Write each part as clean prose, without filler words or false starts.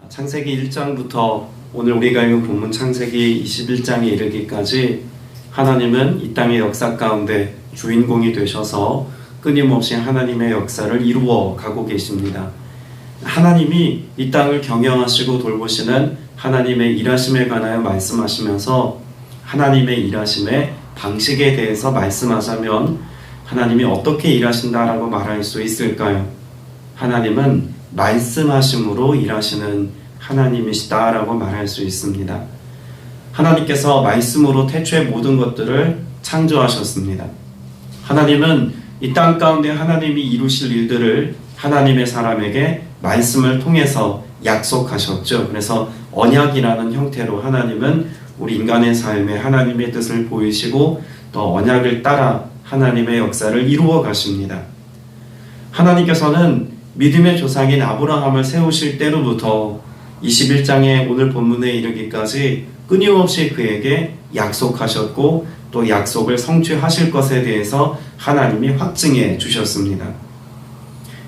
창세기 1장부터 오늘 우리가 읽은 본문 창세기 21장에 이르기까지 하나님은 이 땅의 역사 가운데 주인공이 되셔서 끊임없이 하나님의 역사를 이루어 가고 계십니다. 하나님이 이 땅을 경영하시고 돌보시는 하나님의 일하심에 관하여 말씀하시면서 하나님의 일하심의 방식에 대해서 말씀하자면 하나님이 어떻게 일하신다라고 말할 수 있을까요? 하나님은 말씀하심으로 일하시는 하나님이시다라고 말할 수 있습니다. 하나님께서 말씀으로 태초의 모든 것들을 창조하셨습니다. 하나님은 이 땅 가운데 하나님이 이루실 일들을 하나님의 사람에게 말씀을 통해서 약속하셨죠. 그래서 언약이라는 형태로 하나님은 우리 인간의 삶에 하나님의 뜻을 보이시고 또 언약을 따라 하나님의 역사를 이루어 가십니다. 하나님께서는 믿음의 조상인 아브라함을 세우실 때로부터 21장의 오늘 본문에 이르기까지 끊임없이 그에게 약속하셨고 또 약속을 성취하실 것에 대해서 하나님이 확증해 주셨습니다.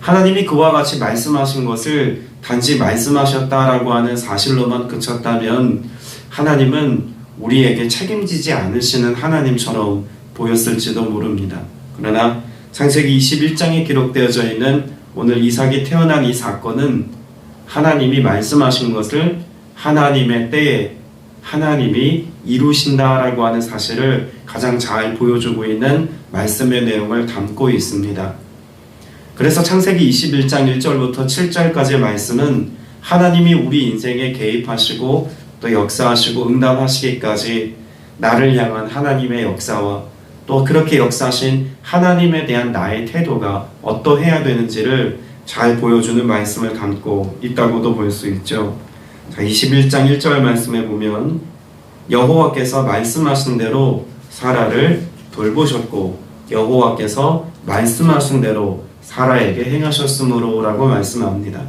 하나님이 그와 같이 말씀하신 것을 단지 말씀하셨다라고 하는 사실로만 그쳤다면 하나님은 우리에게 책임지지 않으시는 하나님처럼 보였을지도 모릅니다. 그러나 창세기 21장에 기록되어져 있는 오늘 이삭이 태어난 이 사건은 하나님이 말씀하신 것을 하나님의 때에 하나님이 이루신다라고 하는 사실을 가장 잘 보여주고 있는 말씀의 내용을 담고 있습니다. 그래서 창세기 21장 1절부터 7절까지의 말씀은 하나님이 우리 인생에 개입하시고 또 역사하시고 응답하시기까지 나를 향한 하나님의 역사와 또 그렇게 역사하신 하나님에 대한 나의 태도가 어떠해야 되는지를 잘 보여주는 말씀을 담고 있다고도 볼 수 있죠. 자, 21장 1절 말씀에 보면 여호와께서 말씀하신 대로 사라를 돌보셨고 여호와께서 말씀하신 대로 사라에게 행하셨으므로 라고 말씀합니다.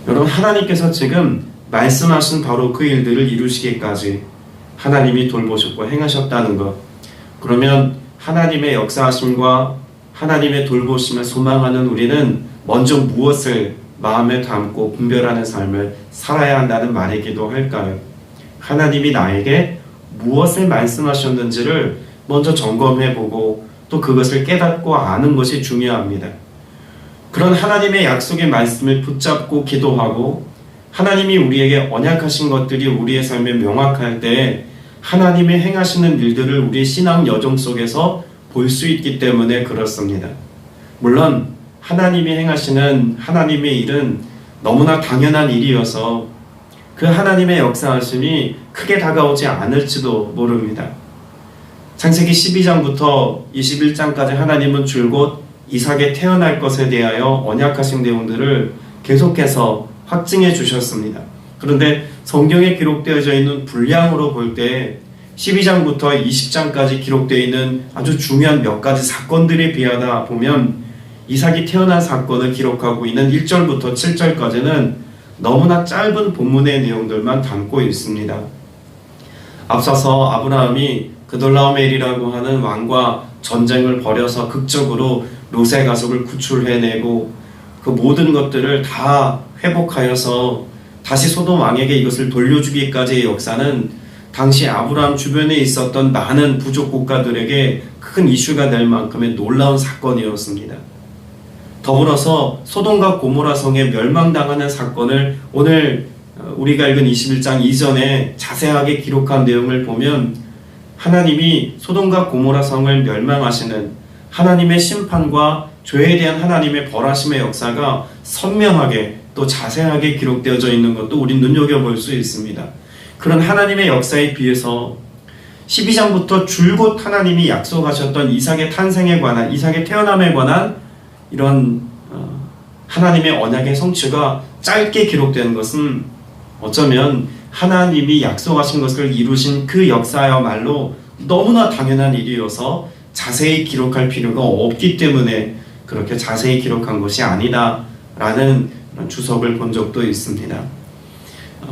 여러분, 하나님께서 지금 말씀하신 바로 그 일들을 이루시기까지 하나님이 돌보셨고 행하셨다는 것, 그러면 하나님의 역사하심과 하나님의 돌보심을 소망하는 우리는 먼저 무엇을 마음에 담고 분별하는 삶을 살아야 한다는 말이기도 할까요? 하나님이 나에게 무엇을 말씀하셨는지를 먼저 점검해보고 또 그것을 깨닫고 아는 것이 중요합니다. 그런 하나님의 약속의 말씀을 붙잡고 기도하고 하나님이 우리에게 언약하신 것들이 우리의 삶에 명확할 때 하나님이 행하시는 일들을 우리의 신앙 여정 속에서 볼 수 있기 때문에 그렇습니다. 물론 하나님이 행하시는 하나님의 일은 너무나 당연한 일이어서 그 하나님의 역사하심이 크게 다가오지 않을지도 모릅니다. 창세기 12장부터 21장까지 하나님은 줄곧 이삭이 태어날 것에 대하여 언약하신 내용들을 계속해서 확증해 주셨습니다. 그런데 성경에 기록되어져 있는 분량으로 볼 때 12장부터 20장까지 기록되어 있는 아주 중요한 몇 가지 사건들에 비하다 보면 이삭이 태어난 사건을 기록하고 있는 1절부터 7절까지는 너무나 짧은 본문의 내용들만 담고 있습니다. 앞서서 아브라함이 그돌라오멜이라고 하는 왕과 전쟁을 벌여서 극적으로 롯의 가족을 구출해내고 그 모든 것들을 다 회복하여서 다시 소돔 왕에게 이것을 돌려주기까지의 역사는 당시 아브라함 주변에 있었던 많은 부족 국가들에게 큰 이슈가 될 만큼의 놀라운 사건이었습니다. 더불어서 소돔과 고모라 성에 멸망당하는 사건을 오늘 우리가 읽은 21장 이전에 자세하게 기록한 내용을 보면 하나님이 소돔과 고모라 성을 멸망하시는 하나님의 심판과 죄에 대한 하나님의 벌하심의 역사가 선명하게 또 자세하게 기록되어져 있는 것도 우린 눈여겨볼 수 있습니다. 그런 하나님의 역사에 비해서 12장부터 줄곧 하나님이 약속하셨던 이삭의 탄생에 관한, 이삭의 태어남에 관한 이런 하나님의 언약의 성취가 짧게 기록되는 것은 어쩌면 하나님이 약속하신 것을 이루신 그 역사야말로 너무나 당연한 일이어서 자세히 기록할 필요가 없기 때문에 그렇게 자세히 기록한 것이 아니다라는 주석을 본 적도 있습니다.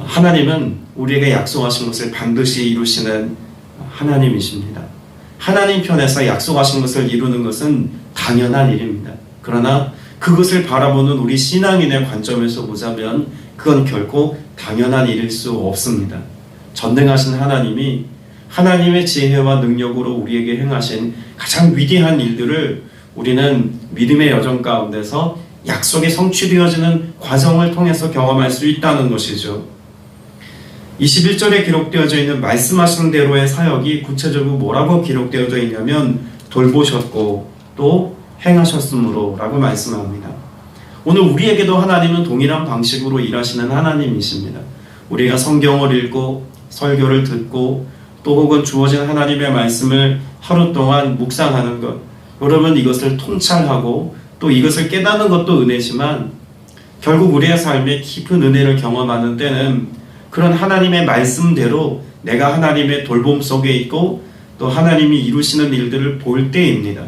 하나님은 우리에게 약속하신 것을 반드시 이루시는 하나님이십니다. 하나님 편에서 약속하신 것을 이루는 것은 당연한 일입니다. 그러나 그것을 바라보는 우리 신앙인의 관점에서 보자면 그건 결코 당연한 일일 수 없습니다. 전능하신 하나님이 하나님의 지혜와 능력으로 우리에게 행하신 가장 위대한 일들을 우리는 믿음의 여정 가운데서 약속이 성취되어지는 과정을 통해서 경험할 수 있다는 것이죠. 21절에 기록되어져 있는 말씀하신 대로의 사역이 구체적으로 뭐라고 기록되어져 있냐면 돌보셨고 또 행하셨으므로 라고 말씀합니다. 오늘 우리에게도 하나님은 동일한 방식으로 일하시는 하나님이십니다. 우리가 성경을 읽고 설교를 듣고 또 혹은 주어진 하나님의 말씀을 하루 동안 묵상하는 것, 여러분 이것을 통찰하고 또 이것을 깨닫는 것도 은혜지만 결국 우리의 삶에 깊은 은혜를 경험하는 때는 그런 하나님의 말씀대로 내가 하나님의 돌봄 속에 있고 또 하나님이 이루시는 일들을 볼 때입니다.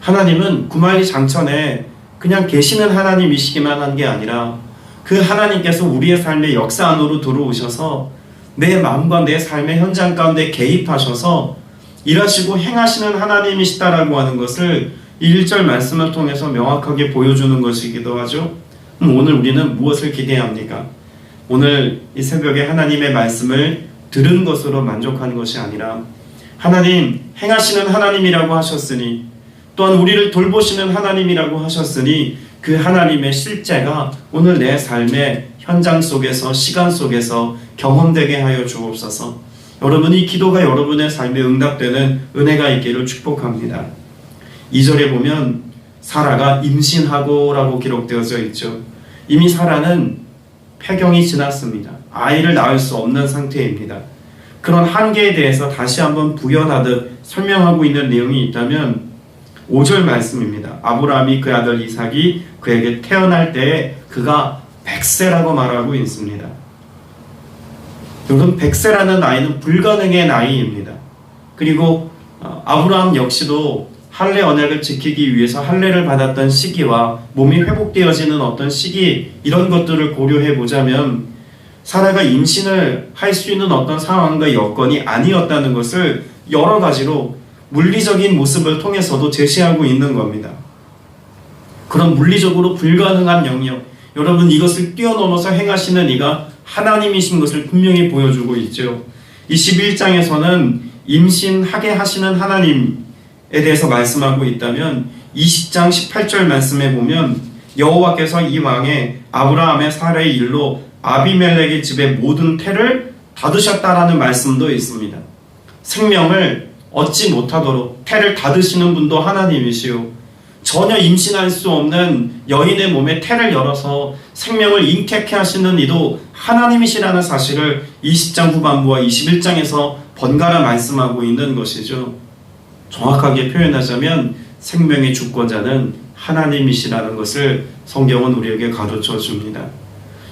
하나님은 구말리 장천에 그냥 계시는 하나님이시기만 한 게 아니라 그 하나님께서 우리의 삶의 역사 안으로 들어오셔서 내 마음과 내 삶의 현장 가운데 개입하셔서 일하시고 행하시는 하나님이시다라고 하는 것을 1절 말씀을 통해서 명확하게 보여주는 것이기도 하죠. 오늘 우리는 무엇을 기대합니까? 오늘 이 새벽에 하나님의 말씀을 들은 것으로 만족하는 것이 아니라 하나님 행하시는 하나님이라고 하셨으니 또한 우리를 돌보시는 하나님이라고 하셨으니 그 하나님의 실제가 오늘 내 삶의 현장 속에서 시간 속에서 경험되게 하여 주옵소서. 여러분 이 기도가 여러분의 삶에 응답되는 은혜가 있기를 축복합니다. 2절에 보면 사라가 임신하고 라고 기록되어져 있죠. 이미 사라는 폐경이 지났습니다. 아이를 낳을 수 없는 상태입니다. 그런 한계에 대해서 다시 한번 부연하듯 설명하고 있는 내용이 있다면 5절 말씀입니다. 아브라함이 그 아들 이삭이 그에게 태어날 때에 그가 100세라고 말하고 있습니다. 여러분 100세라는 나이는 불가능의 나이입니다. 그리고 아브라함 역시도 할례 언약을 지키기 위해서 할례를 받았던 시기와 몸이 회복되어지는 어떤 시기 이런 것들을 고려해 보자면 사라가 임신을 할 수 있는 어떤 상황과 여건이 아니었다는 것을 여러 가지로 물리적인 모습을 통해서도 제시하고 있는 겁니다. 그런 물리적으로 불가능한 영역, 여러분 이것을 뛰어넘어서 행하시는 이가 하나님이신 것을 분명히 보여주고 있죠. 21장에서는 임신하게 하시는 하나님에 대해서 말씀하고 있다면 20장 18절 말씀에 보면 여호와께서 이 왕의 아브라함의 사례의 일로 아비멜렉의 집의 모든 태를 닫으셨다라는 말씀도 있습니다. 생명을 얻지 못하도록 태를 닫으시는 분도 하나님이시요 전혀 임신할 수 없는 여인의 몸에 태를 열어서 생명을 잉태케 하시는 이도 하나님이시라는 사실을 20장 후반부와 21장에서 번갈아 말씀하고 있는 것이죠. 정확하게 표현하자면 생명의 주권자는 하나님이시라는 것을 성경은 우리에게 가르쳐 줍니다.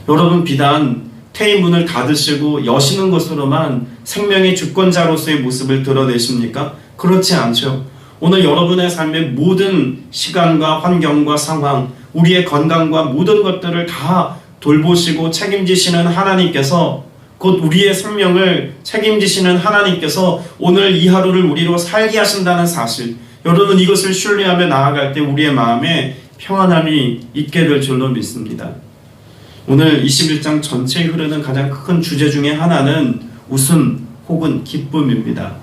여러분 비단 태의 문을 닫으시고 여시는 것으로만 생명의 주권자로서의 모습을 드러내십니까? 그렇지 않죠. 오늘 여러분의 삶의 모든 시간과 환경과 상황, 우리의 건강과 모든 것들을 다 돌보시고 책임지시는 하나님께서 곧 우리의 생명을 책임지시는 하나님께서 오늘 이 하루를 우리로 살게 하신다는 사실, 여러분 이것을 신뢰하며 나아갈 때 우리의 마음에 평안함이 있게 될 줄로 믿습니다. 오늘 21장 전체에 흐르는 가장 큰 주제 중에 하나는 웃음 혹은 기쁨입니다.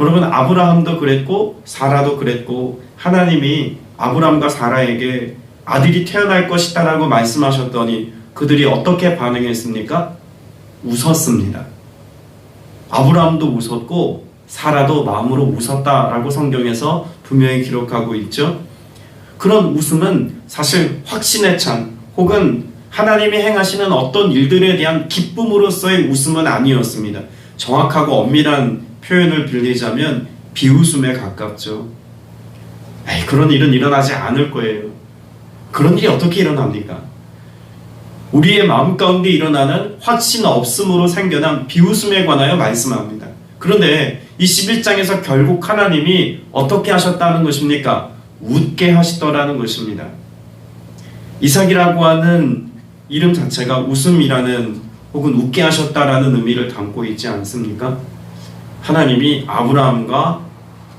여러분 아브라함도 그랬고 사라도 그랬고 하나님이 아브라함과 사라에게 아들이 태어날 것이다 라고 말씀하셨더니 그들이 어떻게 반응했습니까? 웃었습니다. 아브라함도 웃었고 사라도 마음으로 웃었다라고 성경에서 분명히 기록하고 있죠. 그런 웃음은 사실 확신에 찬 혹은 하나님이 행하시는 어떤 일들에 대한 기쁨으로서의 웃음은 아니었습니다. 정확하고 엄밀한 표현을 빌리자면 비웃음에 가깝죠. 그런 일은 일어나지 않을 거예요. 그런 일이 어떻게 일어납니까? 우리의 마음 가운데 일어나는 확신 없음으로 생겨난 비웃음에 관하여 말씀합니다. 그런데 21장에서 결국 하나님이 어떻게 하셨다는 것입니까? 웃게 하시더라는 것입니다. 이삭이라고 하는 이름 자체가 웃음이라는 혹은 웃게 하셨다라는 의미를 담고 있지 않습니까? 하나님이 아브라함과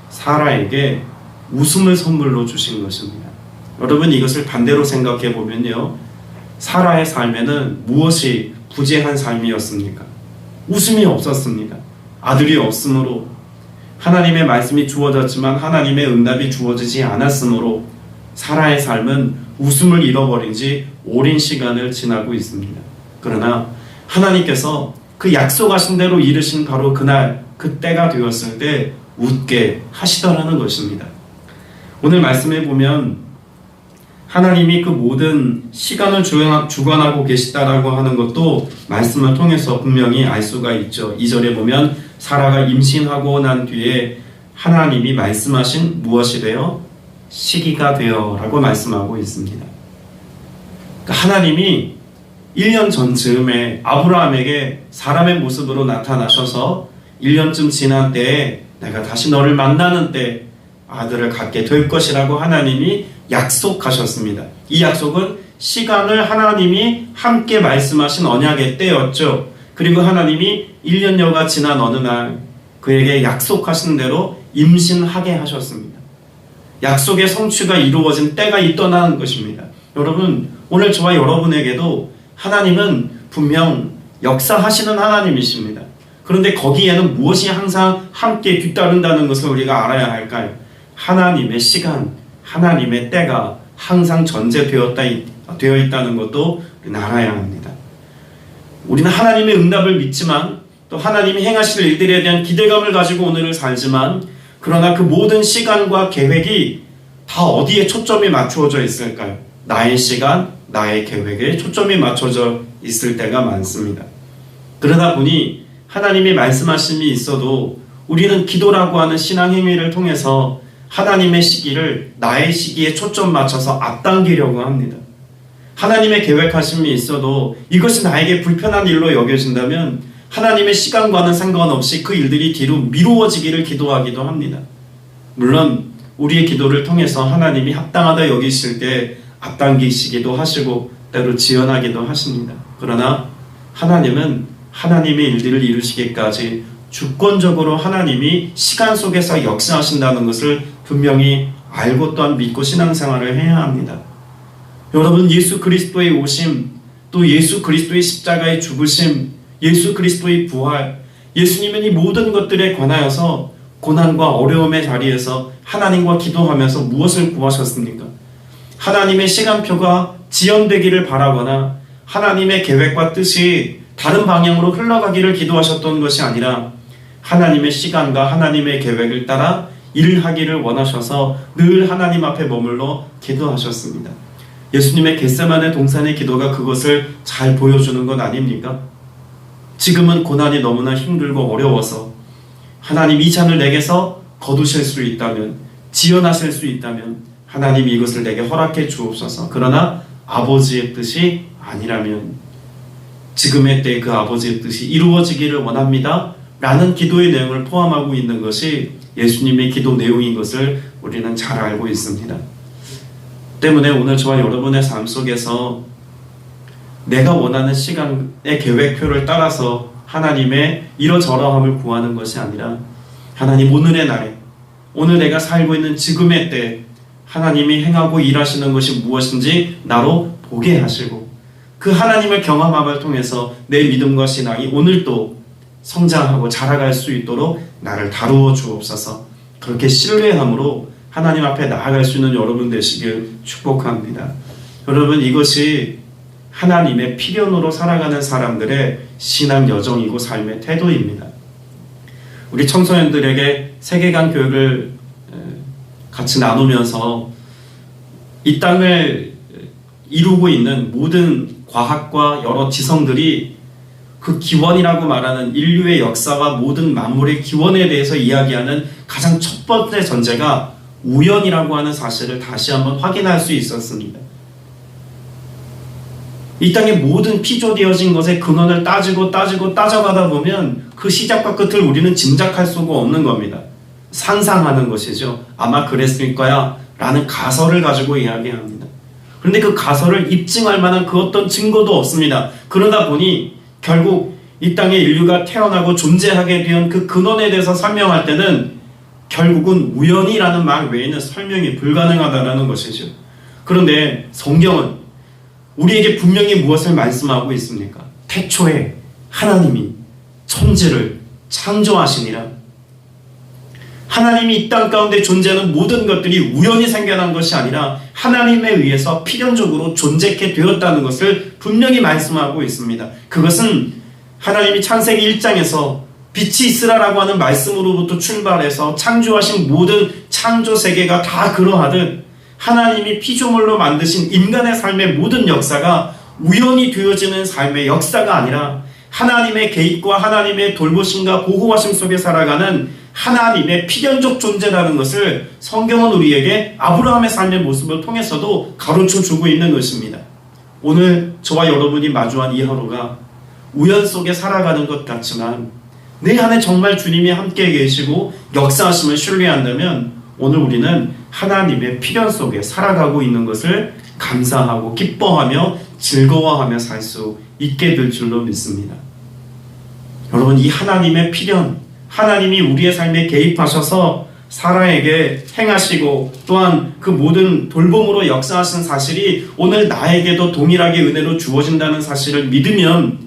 사라에게 웃음을 선물로 주신 것입니다. 여러분 이것을 반대로 생각해 보면요, 사라의 삶에는 무엇이 부재한 삶이었습니까? 웃음이 없었습니다. 아들이 없으므로, 하나님의 말씀이 주어졌지만 하나님의 응답이 주어지지 않았으므로 사라의 삶은 웃음을 잃어버린 지 오랜 시간을 지나고 있습니다. 그러나 하나님께서 그 약속하신 대로 이르신 바로 그날, 그 때가 되었을 때 웃게 하시더라는 것입니다. 오늘 말씀에 보면 하나님이 그 모든 시간을 주관하고 계시다라고 하는 것도 말씀을 통해서 분명히 알 수가 있죠. 2절에 보면 사라가 임신하고 난 뒤에 하나님이 말씀하신 무엇이 되어? 시기가 되어 라고 말씀하고 있습니다. 그러니까 하나님이 1년 전 즈음에 아브라함에게 사람의 모습으로 나타나셔서 1년쯤 지난 때에 내가 다시 너를 만나는 때 아들을 갖게 될 것이라고 하나님이 약속하셨습니다. 이 약속은 시간을 하나님이 함께 말씀하신 언약의 때였죠. 그리고 하나님이 1년여가 지난 어느 날 그에게 약속하신 대로 임신하게 하셨습니다. 약속의 성취가 이루어진 때가 있더라는 것입니다. 여러분, 오늘 저와 여러분에게도 하나님은 분명 역사하시는 하나님이십니다. 그런데 거기에는 무엇이 항상 함께 뒤따른다는 것을 우리가 알아야 할까요? 하나님의 시간, 하나님의 때가 항상 전제되어 있다는 것도 우리는 알아야 합니다. 우리는 하나님의 응답을 믿지만 또 하나님이 행하실 일들에 대한 기대감을 가지고 오늘을 살지만, 그러나 그 모든 시간과 계획이 다 어디에 초점이 맞추어져 있을까요? 나의 시간, 나의 계획에 초점이 맞춰져 있을 때가 많습니다. 그러다 보니 하나님의 말씀하심이 있어도 우리는 기도라고 하는 신앙 행위를 통해서 하나님의 시기를 나의 시기에 초점 맞춰서 앞당기려고 합니다. 하나님의 계획하심이 있어도 이것이 나에게 불편한 일로 여겨진다면 하나님의 시간과는 상관없이 그 일들이 뒤로 미루어지기를 기도하기도 합니다. 물론 우리의 기도를 통해서 하나님이 합당하다 여기실 때 앞당기시기도 하시고 때로 지연하기도 하십니다. 그러나 하나님은 하나님의 일들을 이루시기까지 주권적으로 하나님이 시간 속에서 역사하신다는 것을 분명히 알고 또한 믿고 신앙생활을 해야 합니다. 여러분, 예수 그리스도의 오심, 또 예수 그리스도의 십자가의 죽으심, 예수 그리스도의 부활, 예수님은 이 모든 것들에 관하여서 고난과 어려움의 자리에서 하나님과 기도하면서 무엇을 구하셨습니까? 하나님의 시간표가 지연되기를 바라거나 하나님의 계획과 뜻이 다른 방향으로 흘러가기를 기도하셨던 것이 아니라 하나님의 시간과 하나님의 계획을 따라 일하기를 원하셔서 늘 하나님 앞에 머물러 기도하셨습니다. 예수님의 겟세마네 동산의 기도가 그것을 잘 보여주는 것 아닙니까? 지금은 고난이 너무나 힘들고 어려워서 하나님 이 잔을 내게서 거두실 수 있다면, 지연하실 수 있다면 하나님 이것을 내게 허락해 주옵소서. 그러나 아버지의 뜻이 아니라면 지금의 때 그 아버지의 뜻이 이루어지기를 원합니다 라는 기도의 내용을 포함하고 있는 것이 예수님의 기도 내용인 것을 우리는 잘 알고 있습니다. 때문에 오늘 저와 여러분의 삶 속에서 내가 원하는 시간의 계획표를 따라서 하나님의 이러저러함을 구하는 것이 아니라 하나님 오늘의 날에, 오늘 내가 살고 있는 지금의 때 하나님이 행하고 일하시는 것이 무엇인지 나로 보게 하시고 그 하나님을 경험함을 통해서 내 믿음과 신앙이 오늘도 성장하고 자라갈 수 있도록 나를 다루어 주옵소서. 그렇게 신뢰함으로 하나님 앞에 나아갈 수 있는 여러분 되시길 축복합니다. 여러분, 이것이 하나님의 필연으로 살아가는 사람들의 신앙 여정이고 삶의 태도입니다. 우리 청소년들에게 세계관 교육을 같이 나누면서 이 땅을 이루고 있는 모든 과학과 여러 지성들이 그 기원이라고 말하는 인류의 역사와 모든 만물의 기원에 대해서 이야기하는 가장 첫 번째 전제가 우연이라고 하는 사실을 다시 한번 확인할 수 있었습니다. 이 땅의 모든 피조되어진 것의 근원을 따져가다 보면 그 시작과 끝을 우리는 짐작할 수가 없는 겁니다. 상상하는 것이죠. 아마 그랬을 거야 라는 가설을 가지고 이야기합니다. 그런데 그 가설을 입증할 만한 그 어떤 증거도 없습니다. 그러다 보니 결국 이 땅에 인류가 태어나고 존재하게 된 그 근원에 대해서 설명할 때는 결국은 우연이라는 말 외에는 설명이 불가능하다는 것이죠. 그런데 성경은 우리에게 분명히 무엇을 말씀하고 있습니까? 태초에 하나님이 천지를 창조하시니라. 하나님이 이 땅 가운데 존재하는 모든 것들이 우연히 생겨난 것이 아니라 하나님에 의해서 필연적으로 존재케 되었다는 것을 분명히 말씀하고 있습니다. 그것은 하나님이 창세기 1장에서 빛이 있으라라고 하는 말씀으로부터 출발해서 창조하신 모든 창조 세계가 다 그러하듯 하나님이 피조물로 만드신 인간의 삶의 모든 역사가 우연히 되어지는 삶의 역사가 아니라 하나님의 개입과 하나님의 돌보심과 보호하심 속에 살아가는 하나님의 필연적 존재라는 것을 성경은 우리에게 아브라함의 삶의 모습을 통해서도 가르쳐주고 있는 것입니다. 오늘 저와 여러분이 마주한 이 하루가 우연 속에 살아가는 것 같지만 내 안에 정말 주님이 함께 계시고 역사하심을 신뢰한다면 오늘 우리는 하나님의 필연 속에 살아가고 있는 것을 감사하고 기뻐하며 즐거워하며 살 수 있게 될 줄로 믿습니다. 여러분, 이 하나님의 필연, 하나님이 우리의 삶에 개입하셔서 사라에게 행하시고 또한 그 모든 돌봄으로 역사하신 사실이 오늘 나에게도 동일하게 은혜로 주어진다는 사실을 믿으면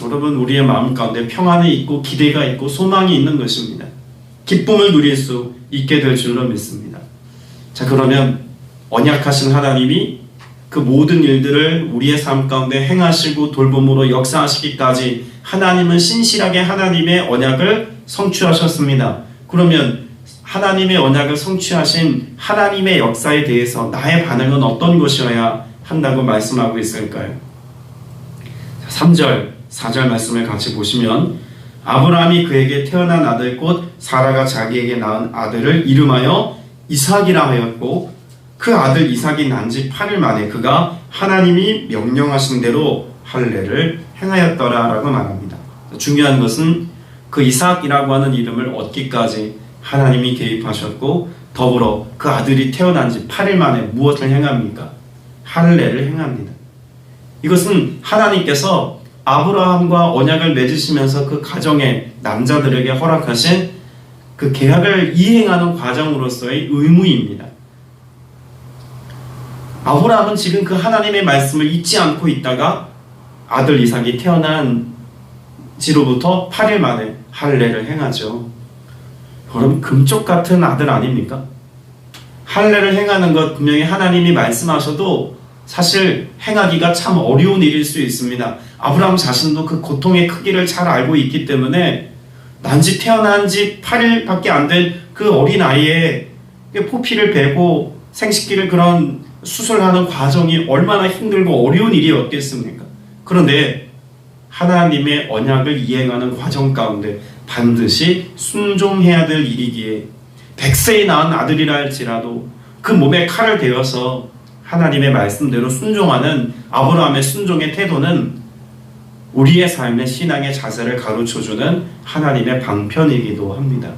여러분, 우리의 마음 가운데 평안이 있고 기대가 있고 소망이 있는 것입니다. 기쁨을 누릴 수 있게 될 줄로 믿습니다. 자, 그러면 언약하신 하나님이 그 모든 일들을 우리의 삶 가운데 행하시고 돌봄으로 역사하시기까지 하나님은 신실하게 하나님의 언약을 성취하셨습니다. 그러면 하나님의 언약을 성취하신 하나님의 역사에 대해서 나의 반응은 어떤 것이어야 한다고 말씀하고 있을까요? 3절, 4절 말씀을 같이 보시면 아브라함이 그에게 태어난 아들 곧 사라가 자기에게 낳은 아들을 이름하여 이삭이라 하였고 그 아들 이삭이 난 지 8일 만에 그가 하나님이 명령하신 대로 할례를 행하였더라 라고 말합니다. 중요한 것은 그 이삭이라고 하는 이름을 얻기까지 하나님이 개입하셨고 더불어 그 아들이 태어난 지 8일 만에 무엇을 행합니까? 할례를 행합니다. 이것은 하나님께서 아브라함과 언약을 맺으시면서 그 가정의 남자들에게 허락하신 그 계약을 이행하는 과정으로서의 의무입니다. 아브라함은 지금 그 하나님의 말씀을 잊지 않고 있다가 아들 이삭이 태어난 지로부터 8일 만에 할례를 행하죠. 여러분, 금쪽 같은 아들 아닙니까? 할례를 행하는 것 분명히 하나님이 말씀하셔도 사실 행하기가 참 어려운 일일 수 있습니다. 아브라함 자신도 그 고통의 크기를 잘 알고 있기 때문에 난지 태어난 지 8일밖에 안 된 그 어린 아이에 포피를 베고 생식기를 그런 수술하는 과정이 얼마나 힘들고 어려운 일이었겠습니까? 그런데 하나님의 언약을 이행하는 과정 가운데 반드시 순종해야 될 일이기에 100세에 낳은 아들이라 할지라도 그 몸에 칼을 대어서 하나님의 말씀대로 순종하는 아브라함의 순종의 태도는 우리의 삶의 신앙의 자세를 가르쳐주는 하나님의 방편이기도 합니다.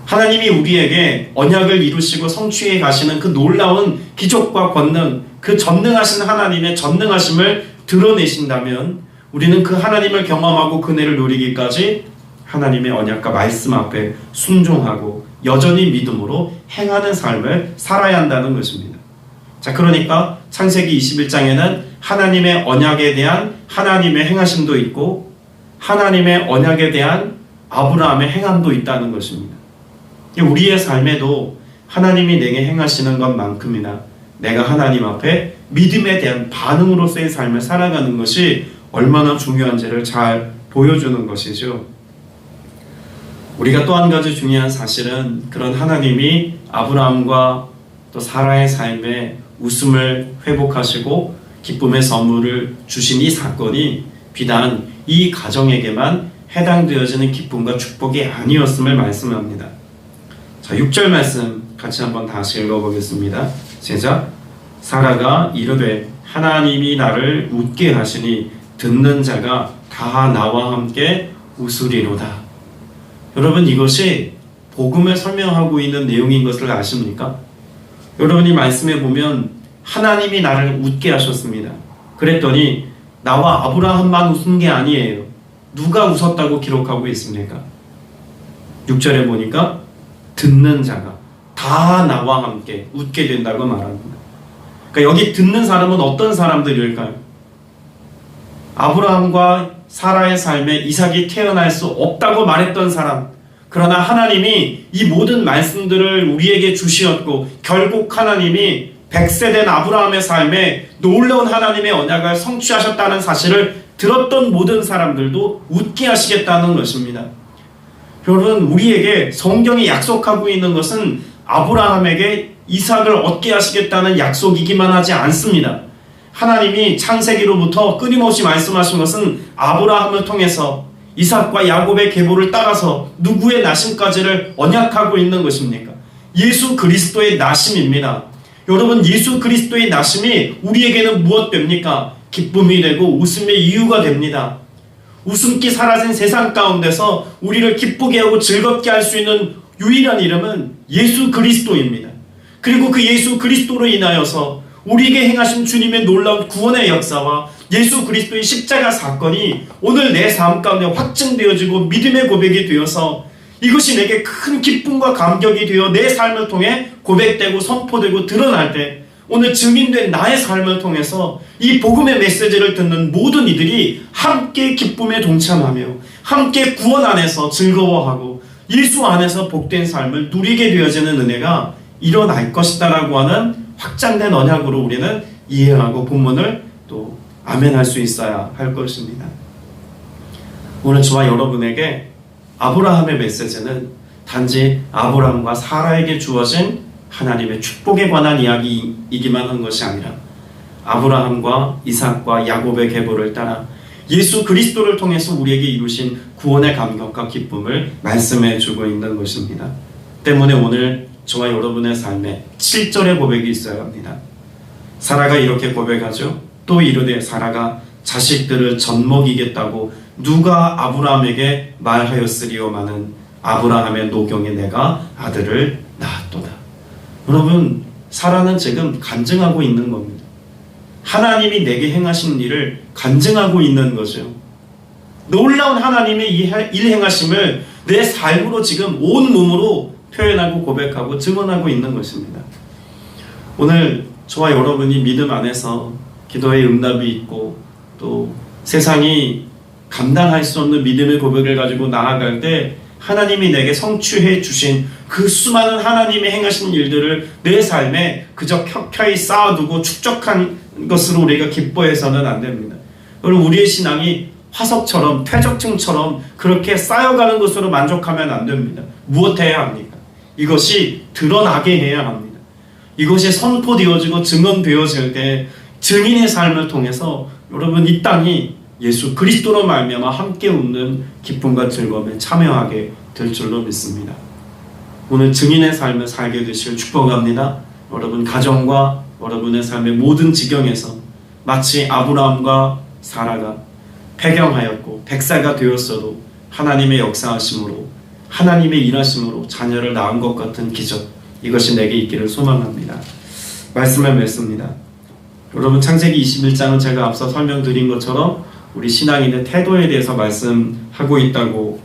하나님이 우리에게 언약을 이루시고 성취해 가시는 그 놀라운 기적과 권능, 그 전능하신 하나님의 전능하심을 드러내신다면 우리는 그 하나님을 경험하고 그네를 누리기까지 하나님의 언약과 말씀 앞에 순종하고 여전히 믿음으로 행하는 삶을 살아야 한다는 것입니다. 자, 그러니까 창세기 21장에는 하나님의 언약에 대한 하나님의 행하심도 있고 하나님의 언약에 대한 아브라함의 행함도 있다는 것입니다. 우리의 삶에도 하나님이 내게 행하시는 것만큼이나 내가 하나님 앞에 믿음에 대한 반응으로서의 삶을 살아가는 것이 얼마나 중요한지를 잘 보여주는 것이죠. 우리가 또 한 가지 중요한 사실은 그런 하나님이 아브라함과 또 사라의 삶에 웃음을 회복하시고 기쁨의 선물을 주신 이 사건이 비단 이 가정에게만 해당되어지는 기쁨과 축복이 아니었음을 말씀합니다. 자, 6절 말씀 같이 한번 다시 읽어보겠습니다. 시작. 사라가 이르되 하나님이 나를 웃게 하시니 듣는 자가 다 나와 함께 웃으리로다. 여러분, 이것이 복음을 설명하고 있는 내용인 것을 아십니까? 여러분이 말씀해 보면 하나님이 나를 웃게 하셨습니다. 그랬더니 나와 아브라함만 웃은 게 아니에요. 누가 웃었다고 기록하고 있습니까? 6절에 보니까 듣는 자가 다 나와 함께 웃게 된다고 말합니다. 그러니까 여기 듣는 사람은 어떤 사람들일까요? 아브라함과 사라의 삶에 이삭이 태어날 수 없다고 말했던 사람. 그러나 하나님이 이 모든 말씀들을 우리에게 주시었고 결국 하나님이 100세 된 아브라함의 삶에 놀라운 하나님의 언약을 성취하셨다는 사실을 들었던 모든 사람들도 웃게 하시겠다는 것입니다. 여러분, 우리에게 성경이 약속하고 있는 것은 아브라함에게 이삭을 얻게 하시겠다는 약속이기만 하지 않습니다. 하나님이 창세기로부터 끊임없이 말씀하신 것은 아브라함을 통해서 이삭과 야곱의 계보를 따라서 누구의 나심까지를 언약하고 있는 것입니까? 예수 그리스도의 나심입니다. 여러분, 예수 그리스도의 나심이 우리에게는 무엇 됩니까? 기쁨이 되고 웃음의 이유가 됩니다. 웃음기 사라진 세상 가운데서 우리를 기쁘게 하고 즐겁게 할 수 있는 유일한 이름은 예수 그리스도입니다. 그리고 그 예수 그리스도로 인하여서 우리에게 행하신 주님의 놀라운 구원의 역사와 예수 그리스도의 십자가 사건이 오늘 내 삶 가운데 확증되어지고 믿음의 고백이 되어서 이것이 내게 큰 기쁨과 감격이 되어 내 삶을 통해 고백되고 선포되고 드러날 때 오늘 증인된 나의 삶을 통해서 이 복음의 메시지를 듣는 모든 이들이 함께 기쁨에 동참하며 함께 구원 안에서 즐거워하고 예수 안에서 복된 삶을 누리게 되어지는 은혜가 일어날 것이다라고 하는 확장된 언약으로 우리는 이해하고 본문을 또 아멘할 수 있어야 할 것입니다. 오늘 저와 여러분에게 아브라함의 메시지는 단지 아브라함과 사라에게 주어진 하나님의 축복에 관한 이야기이기만 한 것이 아니라 아브라함과 이삭과 야곱의 계보를 따라 예수 그리스도를 통해서 우리에게 이루신 구원의 감격과 기쁨을 말씀해 주고 있는 것입니다. 때문에 오늘 저와 여러분의 삶에 7절의 고백이 있어야 합니다. 사라가 이렇게 고백하죠. 또 이르되 사라가 자식들을 젖먹이겠다고 누가 아브라함에게 말하였으리오마는 아브라함의 노경에 내가 아들을 낳았도다. 여러분, 사라는 지금 간증하고 있는 겁니다. 하나님이 내게 행하신 일을 간증하고 있는 거죠. 놀라운 하나님의 일 행하심을 내 삶으로 지금 온 몸으로 표현하고 고백하고 증언하고 있는 것입니다. 오늘 저와 여러분이 믿음 안에서 기도의 응답이 있고 또 세상이 감당할 수 없는 믿음의 고백을 가지고 나아갈 때 하나님이 내게 성취해 주신 그 수많은 하나님의 행하신 일들을 내 삶에 그저 켜켜이 쌓아두고 축적한 것으로 우리가 기뻐해서는 안 됩니다. 여러분, 우리의 신앙이 화석처럼 퇴적층처럼 그렇게 쌓여가는 것으로 만족하면 안 됩니다. 무엇해야 합니까? 이것이 드러나게 해야 합니다. 이것이 선포되어지고 증언되어질 때 증인의 삶을 통해서 여러분 이 땅이 예수 그리스도로 말미암아 함께 웃는 기쁨과 즐거움에 참여하게 될 줄로 믿습니다. 오늘 증인의 삶을 살게 되시길 축복합니다. 여러분 가정과 여러분의 삶의 모든 지경에서 마치 아브라함과 사라가 폐경하였고 백사가 되었어도 하나님의 역사하심으로 하나님의 일하심으로 자녀를 낳은 것 같은 기적, 이것이 내게 있기를 소망합니다. 말씀을 맺습니다. 여러분, 창세기 21장은 제가 앞서 설명드린 것처럼 우리 신앙인의 태도에 대해서 말씀하고 있다고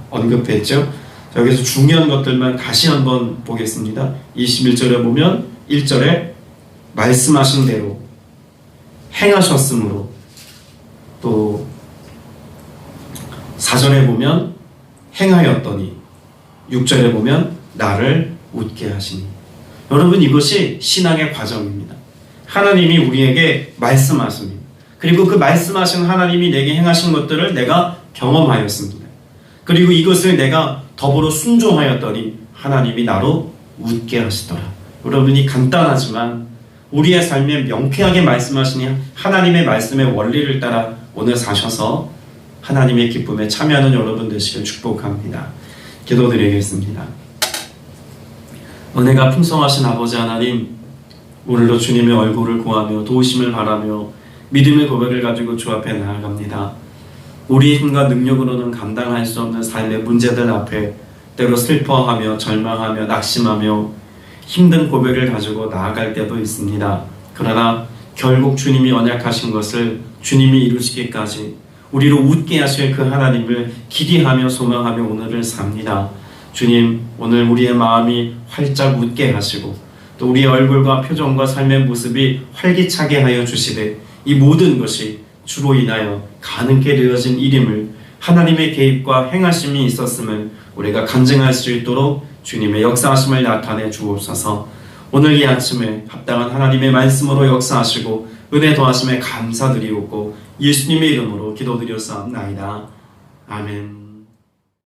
언급했죠. 여기서 중요한 것들만 다시 한번 보겠습니다. 21절에 보면 1절에 말씀하신 대로 행하셨으므로, 또 4절에 보면 행하였더니, 6절에 보면 나를 웃게 하시니. 여러분, 이것이 신앙의 과정입니다. 하나님이 우리에게 말씀하십니다. 그리고 그 말씀하신 하나님이 내게 행하신 것들을 내가 경험하였습니다. 그리고 이것을 내가 더불어 순종하였더니 하나님이 나로 웃게 하시더라. 여러분이 간단하지만 우리의 삶에 명쾌하게 말씀하시니 하나님의 말씀의 원리를 따라 오늘 사셔서 하나님의 기쁨에 참여하는 여러분 되시길 축복합니다. 기도드리겠습니다. 은혜가 풍성하신 아버지 하나님, 오늘도 주님의 얼굴을 구하며 도우심을 바라며 믿음의 고백을 가지고 주 앞에 나아갑니다. 우리의 힘과 능력으로는 감당할 수 없는 삶의 문제들 앞에 때로 슬퍼하며 절망하며 낙심하며 힘든 고백을 가지고 나아갈 때도 있습니다. 그러나 결국 주님이 언약하신 것을 주님이 이루시기까지 우리로 웃게 하실 그 하나님을 기대하며 소망하며 오늘을 삽니다. 주님, 오늘 우리의 마음이 활짝 웃게 하시고 또 우리의 얼굴과 표정과 삶의 모습이 활기차게 하여 주시되 이 모든 것이 주로 인하여 가능케 되어진 일임을 하나님의 개입과 행하심이 있었음을 우리가 간증할 수 있도록 주님의 역사하심을 나타내 주옵소서. 오늘 이 아침에 합당한 하나님의 말씀으로 역사하시고 은혜 더하심에 감사드리옵고 예수님의 이름으로 기도드렸사옵나이다. 아멘.